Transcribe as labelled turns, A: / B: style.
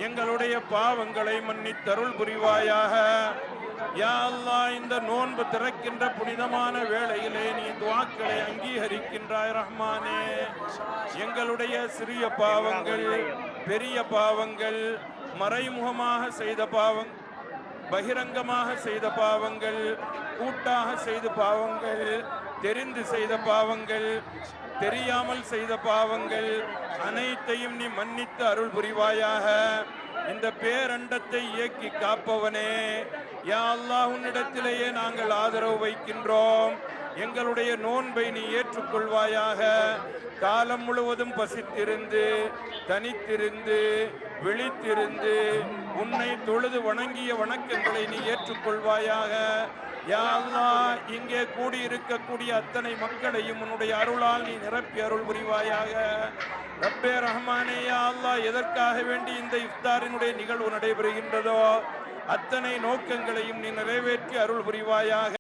A: எங்களுடைய பாவங்களை மன்னித்தருள் புரிவாயாக. யா அல்லாஹ், இந்த நோன்பு திறக்கின்ற புனிதமான வேளையிலே நீ துஆக்களை அங்கீகரிக்கின்றாய் ரஹ்மானே. எங்களுடைய சிறிய பாவங்கள், பெரிய பாவங்கள், மறைமுகமாக செய்த பாவங்கள், பகிரங்கமாக செய்த பாவங்கள், கூட்டாக செய்த பாவங்கள், தெரிந்து செய்த பாவங்கள், தெரியாமல் செய்த பாவங்கள் அனைத்தையும் நீ மன்னித்து அருள் புரிவாயாக. இந்த பேரண்டத்தை இயக்கி காப்பவனே, யா அல்லாஹ், உன்னிடத்திலேயே நாங்கள் ஆதரவு வைக்கின்றோம். எங்களுடைய நோன்பை நீ ஏற்றுக்கொள்வாயாக. காலம் முழுவதும் பசித்திருந்து, தனித்திருந்து, விழித்திருந்து உன்னை தொழுது வணங்கிய வணக்கங்களை நீ ஏற்றுக்கொள்வாயாக. யா அல்லாஹ், இங்கே கூடியிருக்கக்கூடிய அத்தனை மக்களையும் உன்னுடைய அருளால் நீ நிரப்பி அருள் புரிவாயாக. ரப்பே ரஹ்மானே, யா அல்லாஹ், எதற்காக வேண்டி இந்த இஃப்தாரினுடைய நிகழ்வு நடைபெறுகின்றதோ அத்தனை நோக்கங்களையும் நீ நிறைவேற்றி அருள் புரிவாயாக.